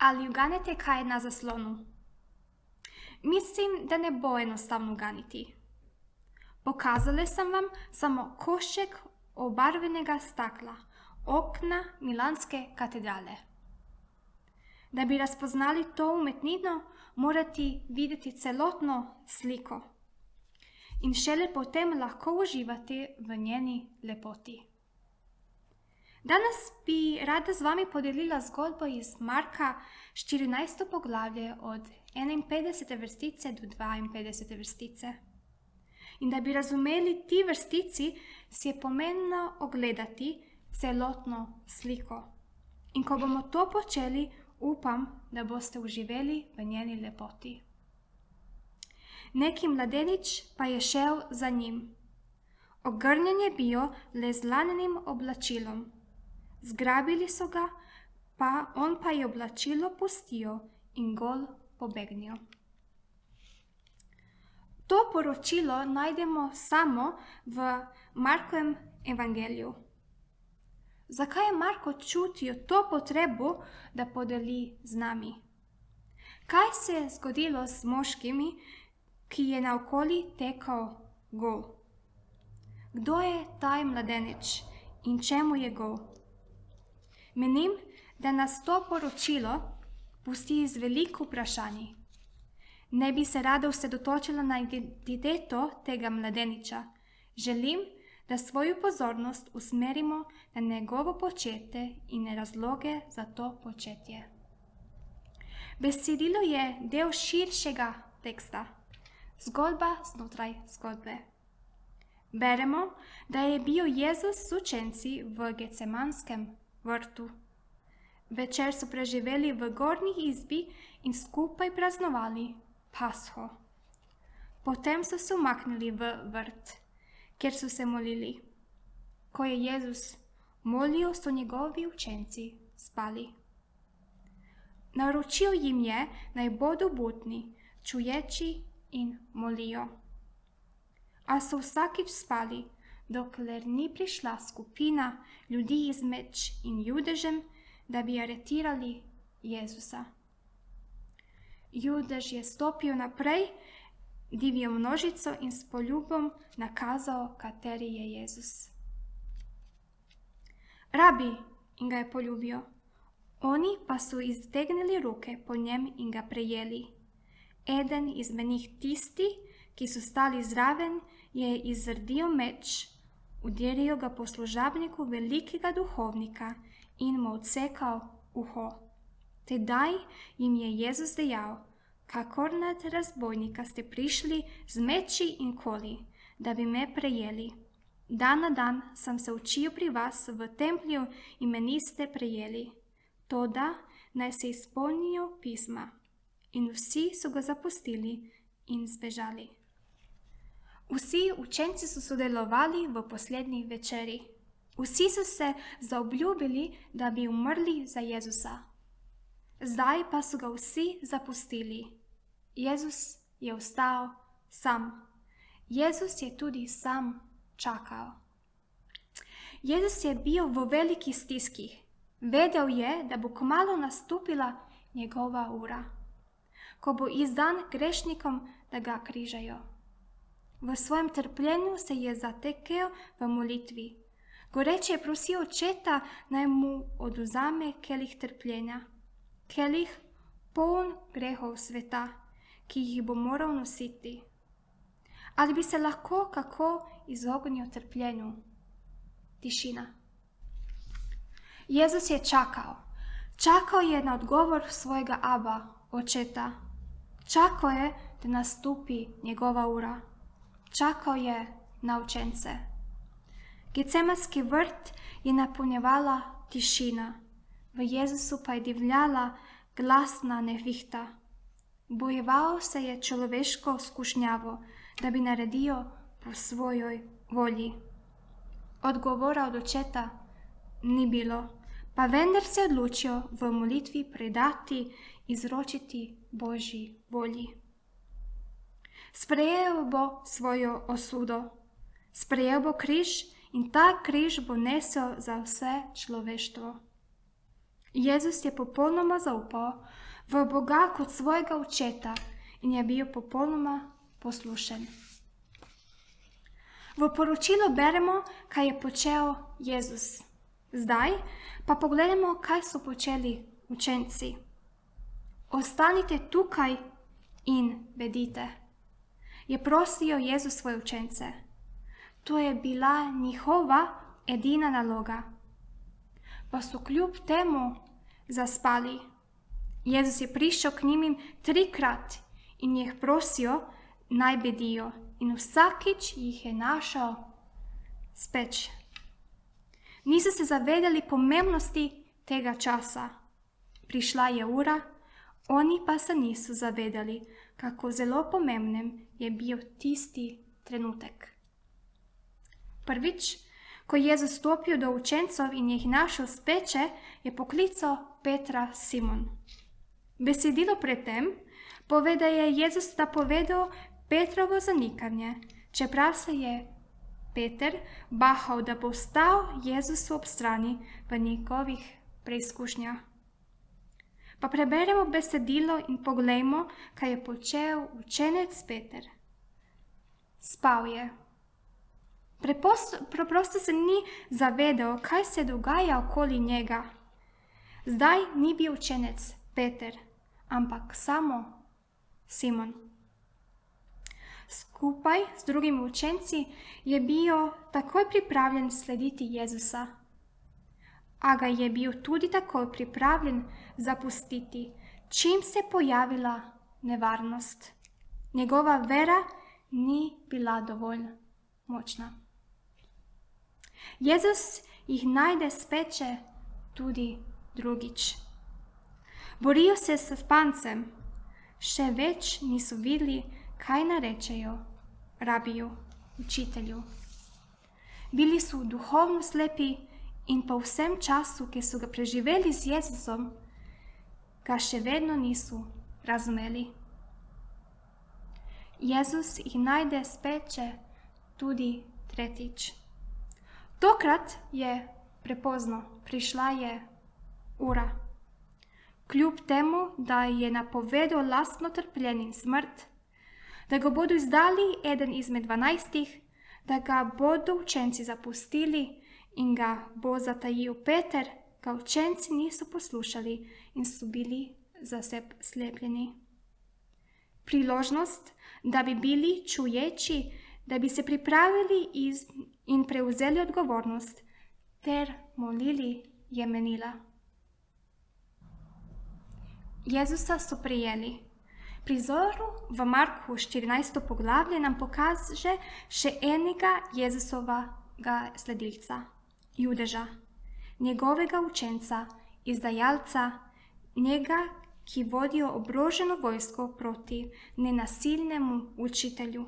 ali uganete kaj na zaslonu. Mislim, da ne bo enostavno uganiti. Pokazala sam vam samo košček obarvenega stakla, okna Milanske katedrale. Da bi razpoznali to umetnino, morate videti celotno sliko in šele potem lahko uživati v njeni lepoti. Danes bi rada z vami podelila zgodbo iz Marka 14. poglavje od 51. vrstice do 52. vrstice. In da bi razumeli ti vrstici, si je pomembno ogledati celotno sliko. In ko bomo to počeli, upam, da boste uživeli v njeni lepoti. Neki mladenič pa je šel za njim. Ogrnjen je bil le z lanenim oblačilom. Zgrabili so ga, on pa je oblačilo pustil in gol pobegnil. To poročilo najdemo samo v Markovem evangeliju. Zakaj je Marko čutil to potrebo, da podeli z nami? Kaj se je zgodilo z moškimi, ki je naokoli tekal gol? Kdo je taj mladenič in čemu je gol? Menim, da nas to poročilo pusti z veliko vprašanji. Ne bi se rada osredotočila na identiteto tega mladeniča. Želim, da svojo pozornost usmerimo na njegovo početje in razloge za to početje. Besedilo je del širšega teksta, zgodba znotraj zgodbe. Beremo, da je bil Jezus s učenci v Gecemanskem vrtu. Večer so preživeli v gornji izbi in skupaj praznovali Pasho. Potem so se umaknili v vrt, kjer so se molili. Ko je Jezus molil, so njegovi učenci spali. Naročil jim je, naj bodo budni, čuječi in molijo. A so vsakič spali, dokler ni prišla skupina ljudi izmed in Judežem, da bi aretirali Jezusa. Judež je stopil naprej, divjo množico in s poljubom nakazal, kateri je Jezus. Rabi, in ga je poljubil. Oni pa so iztegnili roke po njem in ga prejeli. Eden izmed njih, tisti, ki so stali zraven, je izrdil meč, udaril ga po služabniku velikega duhovnika in mu odsekal uho. Tedaj jim je Jezus dejal: kakor nad razbojnika ste prišli z meči in koli, da bi me prejeli. Dan na dan sem se učil pri vas v templju in me niste prejeli. Toda naj se izpolnijo pisma. In vsi so ga zapustili in zbežali. Vsi učenci so sodelovali v poslednji večeri. Vsi so se zaobljubili, da bi umrli za Jezusa. Zdaj pa so ga vsi zapustili. Jezus je ostal sam. Jezus je tudi sam čakal. Jezus je bil v veliki stiski. Vedel je, da bo kmalu nastopila njegova ura, ko bo izdan grešnikom, da ga križajo. V svojem trpljenju se je zatekel v molitvi. Goreče je prosil Očeta, naj mu odvzame kelih trpljenja, kelih poln grehov sveta, ki jih bo moral nositi. Ali bi se lahko kako izognil trpljenju? Tišina. Jezus je čakal. Čakal je na odgovor svojega Aba, Očeta. Čakal je, da nastopi njegova ura. Čakal je na učence. Gecemanski vrt je napolnjevala tišina. V Jezusu pa je divjala glasna nevihta. Bojeval se je človeško skušnjavo, da bi naredil po svojoj volji. Odgovora od Očeta ni bilo, pa vendar se je odločil v molitvi predati, izročiti Božji volji. Sprejel bo svojo osudo, sprejel bo križ in ta križ bo nesel za vse človeštvo. Jezus je popolnoma zaupal v Boga kot svojega očeta in je bil popolnoma poslušen. V poročilu beremo, kaj je počel Jezus. Zdaj pa pogledamo, kaj so počeli učenci. Ostanite tukaj in bedite, je prosil Jezus svoje učence. To je bila njihova edina naloga. Pa so kljub temu zaspali. Jezus je prišel k njim 3-krat in jih prosil, naj bedijo, in vsakič jih je našel speč. Niso se zavedali pomembnosti tega časa. Prišla je ura, oni pa se niso zavedali, kako zelo pomembnem je bil tisti trenutek. Prvič, ko je Jezus stopil do učencev in jih našel speče, je poklical Petra Simon. Besedilo pred tem pove, da je Jezus povedal Petrovo zanikanje, čeprav se je Peter bahal, da bo stal Jezusu ob strani v njegovih preizkušnjah. Pa preberemo besedilo in poglejmo, kaj je počel učenec Peter. Spal je. Preprosto se ni zavedal, kaj se dogaja okoli njega. Zdaj ni bil učenec Peter, ampak samo Simon. Skupaj s drugimi učenci je bil takoj pripravljen slediti Jezusa, a ga je bil tudi takoj pripravljen zapustiti, čim se pojavila nevarnost. Njegova vera ni bila dovolj močna. Jezus jih najde speče tudi drugič. Borijo se s spancem, še več niso videli, kaj narečejo rabiju, učitelju. Bili so duhovno slepi in po vsem času, ki so ga preživeli z Jezusom, ga še vedno niso razumeli. Jezus jih najde speče tudi tretjič. Tokrat je prepozno, prišla je ura. Kljub temu, da je napovedal lastno trpljenje in smrt, da ga bodo izdali eden izmed 12, da ga bodo učenci zapustili in ga bo zatajil Peter, ga učenci niso poslušali in so bili zaslepljeni. Priložnost, da bi bili čuječi, da bi se pripravili in prevzeli odgovornost ter molili, je menila. Jezusa so prijeli. Prizoru v Marku 14. poglavje nam pokaže še enega Jezusovega sledilca, Judeža, njegovega učenca, izdajalca, njega, ki vodijo oboroženo vojsko proti nenasilnemu učitelju.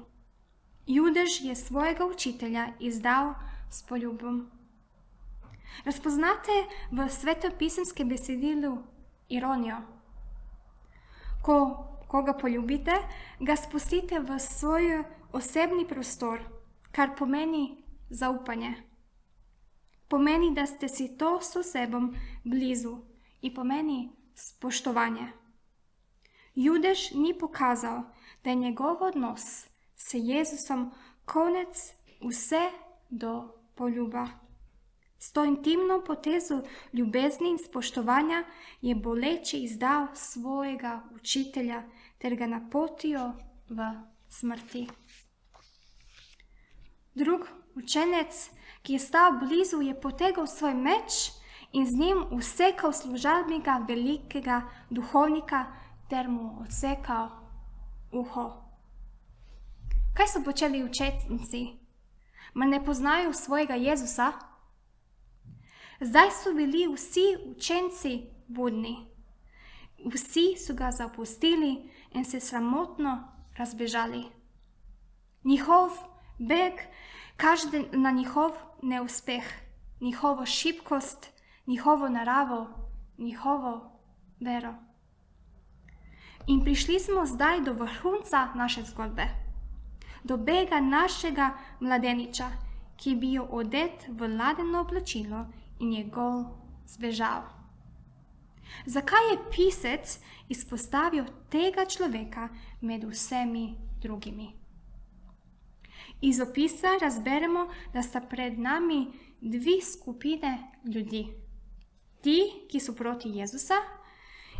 Judež je svojega učitelja izdal s poljubom. Razpoznate v svetopisenskem besedilu ironijo. Ko koga poljubite, ga spustite v svoj osebni prostor, kar pomeni zaupanje. Pomeni, da ste si to s osebom blizu in pomeni spoštovanje. Judež ni pokazal, da je njegov odnos s Jezusom konec vse do poljuba. S to intimno potezo ljubezni in spoštovanja je boleče izdal svojega učitelja ter ga napotil v smrti. Drug učenec, ki je stal blizu, je potegal svoj meč in z njim usekal služabnega velikega duhovnika ter mu odsekal uho. Kaj so počeli učenci? Mar ne poznajo svojega Jezusa? Zdaj so bili vsi učenci budni. Vsi so ga zapustili in se sramotno razbežali. Njihov beg kaže na njihov neuspeh, njihovo šibkost, njihovo naravo, njihovo vero. In prišli smo zdaj do vrhunca naše zgodbe, do bega našega mladeniča, ki je bil odet v ladeno oblačilo in je gol zbežal. Zakaj je pisec izpostavil tega človeka med vsemi drugimi? Iz opisa razberemo, da sta pred nami dve skupine ljudi. Ti, ki so proti Jezusa,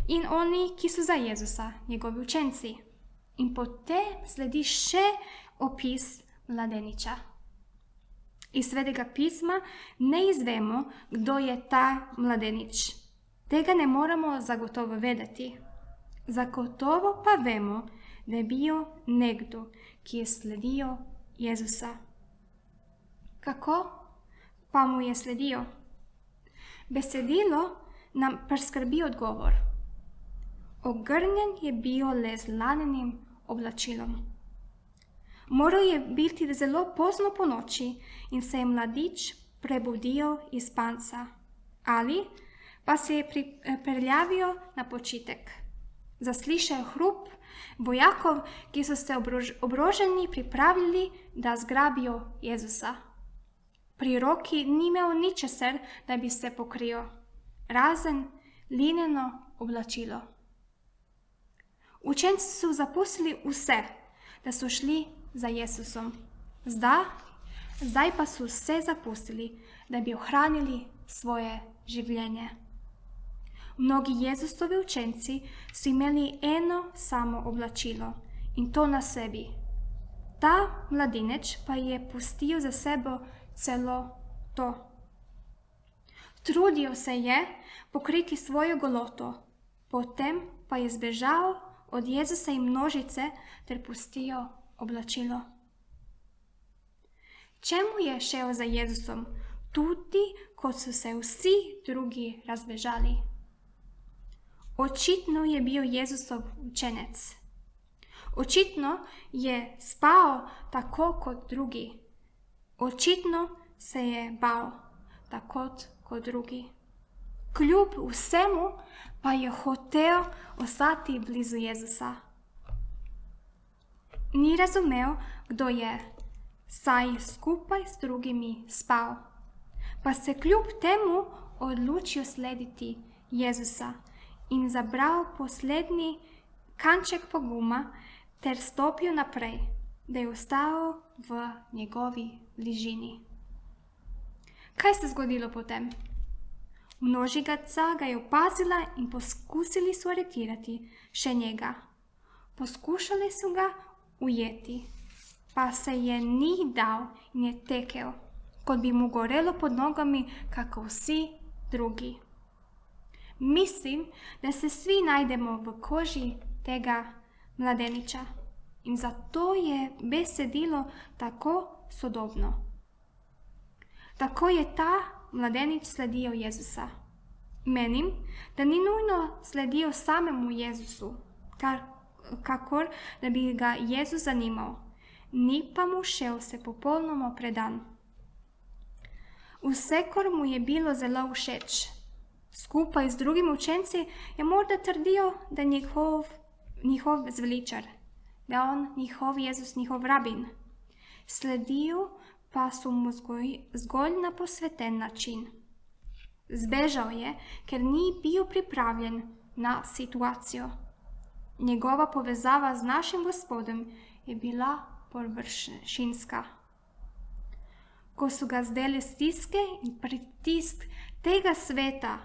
in oni, ki so za Jezusa, njegovi učenci. In potem sledi še opis mladeniča. Iz Svetega pisma ne izvemo, kdo je ta mladenič. Tega ne moramo zagotovo vedeti. Zagotovo pa vemo, da je bil nekdo, ki je sledil Jezusa. Kako pa mu je sledil? Besedilo nam priskrbi odgovor. Ogrnjen je bil le z lanenim oblačilom. Moral je biti zelo pozno po noči in se je mladič prebudil iz spanca. Ali pa se je pripeljavil na počitek. Zaslišal je hrup vojakov, ki so se oboroženi pripravljali, da zgrabijo Jezusa. Pri roki ni imel ničesar, da bi se pokril, razen lineno oblačilo. Učenci so zapustili vse, da so šli za Jezusom. Zdaj pa so vse zapustili, da bi ohranili svoje življenje. Mnogi Jezusovi učenci so imeli eno samo oblačilo in to na sebi. Ta mladenič pa je pustil za sebo celo to. Trudil se je pokriti svojo goloto, potem pa je zbežal od Jezusa in množice ter pustil oblačilo. Čemu je šel za Jezusom, tudi kot so se vsi drugi razbežali? Očitno je bil Jezusov učenec. Očitno je spal tako kot drugi. Očitno se je bal tako kot drugi. Kljub vsemu pa je hotel ostati blizu Jezusa. Ni razumel, kdo je, saj skupaj s drugimi spal. Pa se kljub temu odločil slediti Jezusa in zabral poslednji kanček poguma ter stopil naprej, da je ostal v njegovi bližini. Kaj se je zgodilo potem? Množica ga je opazila in poskusili so aretirati še njega. Poskušali so ga ujeti, pa se je ni dal in je tekel, kot bi mu gorelo pod nogami, kako vsi drugi. Mislim, da se svi najdemo v koži tega mladeniča in zato je besedilo tako sodobno. Tako je ta mladenič sledil Jezusa. Menim, da ni nujno sledil samemu Jezusu, kakor da bi ga Jezus zanimal, ni pa mu šel se popolnoma predan. Vsekor mu je bilo zelo všeč. Skupaj z drugimi učenci je morda trdil, da je njihov zveličar, da je on njihov Jezus, njihov rabin. Sledil pa so mu zgolj na posveten način. Zbežal je, ker ni bil pripravljen na situacijo. Njegova povezava z našim Gospodom je bila površinska. Ko so ga zdele stiske in pritisk tega sveta,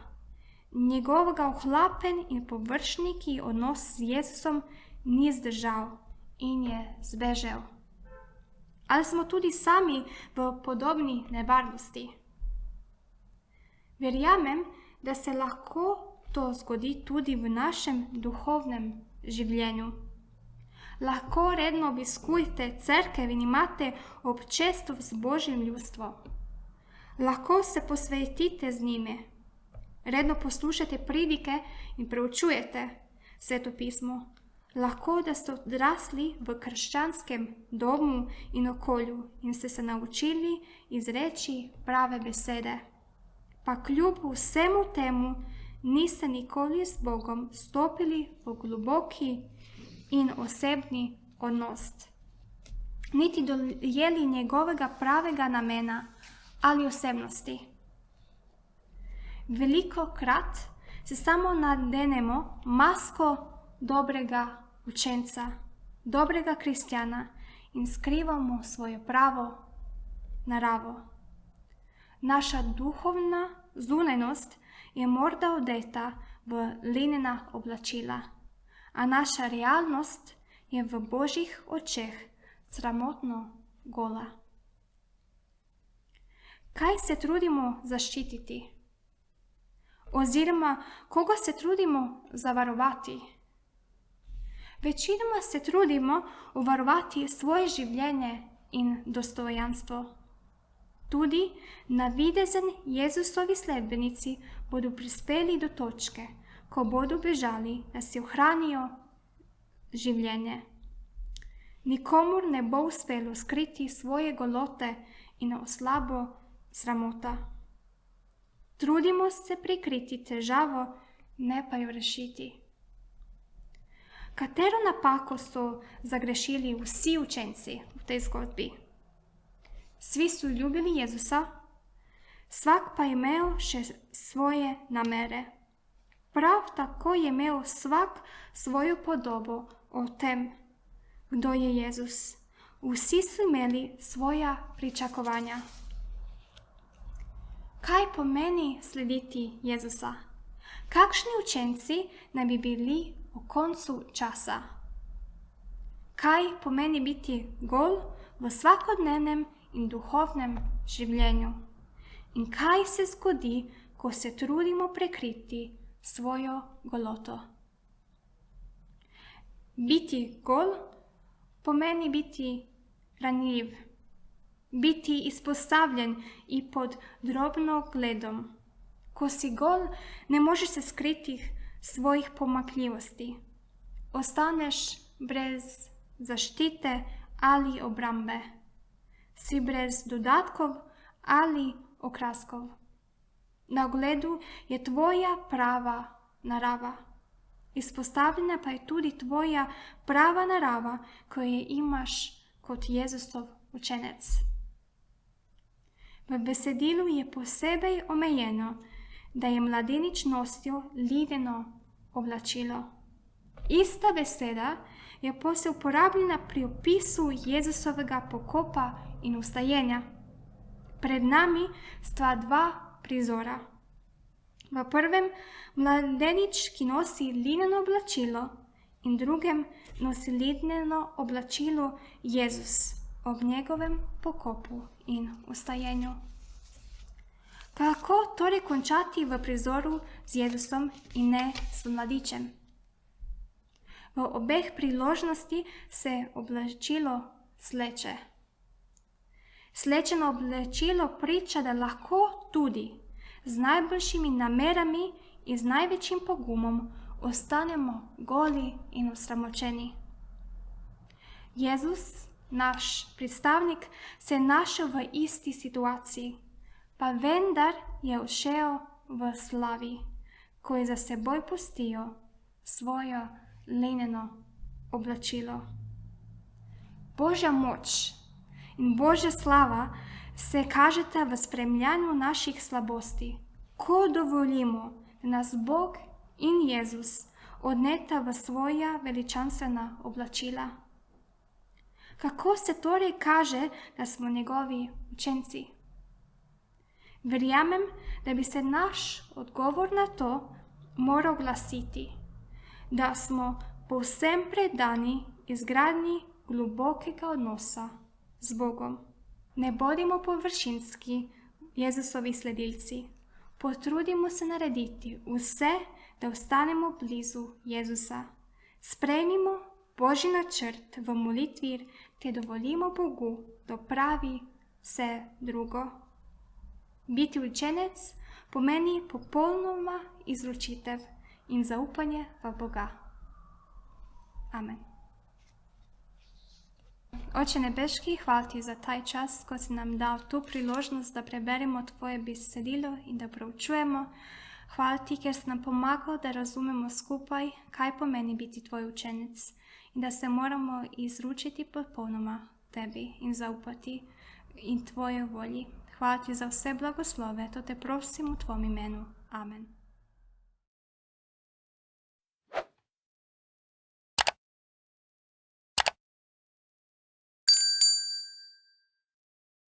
njegovega ohlapen in površniki odnos z Jezusom ni zdržal in je zbežal. Ali smo tudi sami v podobni nevarnosti? Verjamem, da se lahko to zgodi tudi v našem duhovnem življenju. Lahko redno obiskujete cerkev in imate občestvo z Božjim ljudstvom. Lahko se posvetite z njimi. Redno poslušate pridike in preučujete Sveto pismo. Lahko, da ste odrasli v krščanskem domu in okolju in ste se naučili izreči prave besede. Pa kljub vsemu temu niste nikoli z Bogom stopili v globoki in osebni odnos, niti dojeli njegovega pravega namena ali osebnosti. Velikokrat se samo nadenemo masko dobrega učenca, dobrega kristjana in skrivamo svojo pravo naravo. Naša duhovna zunajnost je morda odeta v linena oblačila, a naša realnost je v Božjih očeh sramotno gola. Kaj se trudimo zaščititi? Oziroma, koga se trudimo zavarovati? Večinoma se trudimo uvarovati svoje življenje in dostojanstvo. Tudi navidezen Jezusovi sledbenici bodo prispeli do točke, ko bodo bežali, da si ohranijo življenje. Nikomur ne bo uspelo skriti svoje golote in oslabo sramota. Trudimo se prikriti težavo, ne pa jo rešiti. Katero napako so zagrešili vsi učenci v tej zgodbi? Svi su ljubili Jezusa, svak pa je imel še svoje namere. Prav tako je imel svak svojo podobo o tem, kdo je Jezus. Vsi su imeli svoja pričakovanja. Kaj pomeni slediti Jezusa? Kakšni učenci naj bi bili v koncu časa? Kaj pomeni biti gol v vsakodnevnem in duhovnem življenju? In kaj se zgodi, ko se trudimo prekriti svojo goloto? Biti gol pomeni biti ranljiv, biti izpostavljen i pod drobnogledom. Ko si gol, ne možeš se skriti svojih pomanjkljivosti. Ostaneš brez zaštite ali obrambe. Si brez dodatkov ali okraskov. Na ogledu je tvoja prava narava. Izpostavljena pa je tudi tvoja prava narava, ko je imaš kot Jezusov učenec. V besedilu je posebej omejeno, da je mladenič nosil lineno oblačilo. Ista beseda je poslej uporabljena pri opisu Jezusovega pokopa in vstajenja. Pred nami sta dva prizora. V prvem mladenič, ki nosi lineno oblačilo, in drugem nosi lineno oblačilo Jezus ob njegovem pokopu in vstajenju. Kako torej končati v prizoru z Jezusom in ne s mladičem? V obeh priložnosti se oblačilo sleče. Slečeno oblačilo priča, da lahko tudi z najboljšimi namerami in z največjim pogumom ostanemo goli in osramočeni. Jezus, naš predstavnik, se je našel v isti situaciji, pa vendar je odšel v slavi, ko je za seboj pustil svojo lineno oblačilo. Božja moč in Božja slava se kažeta v spremljanju naših slabosti, ko dovolimo, da nas Bog in Jezus odneta v svoja veličanstvena oblačila. Kako se torej kaže, da smo njegovi učenci? Verjamem, da bi se naš odgovor na to moral glasiti, da smo povsem predani izgradnji globokega odnosa z Bogom. Ne bodimo površinski Jezusovi sledilci. Potrudimo se narediti vse, da ostanemo blizu Jezusa. Sprejmimo Božji načrt v molitvi, te dovolimo Bogu, da opravi vse drugo. Biti učenec pomeni popolnoma izročitev in zaupanje v Boga. Amen. Oče nebeški, hvala ti za taj čas, ko si nam dal tu priložnost, da preberemo tvoje besedilo in da proučujemo. Hvala ti, ker si nam pomagal, da razumemo skupaj, kaj pomeni biti tvoj učenec in da se moramo izročiti popolnoma tebi in zaupati in tvoje volji. Hvala ti za vse blagoslove, to te prosim v tvojem imenu. Amen.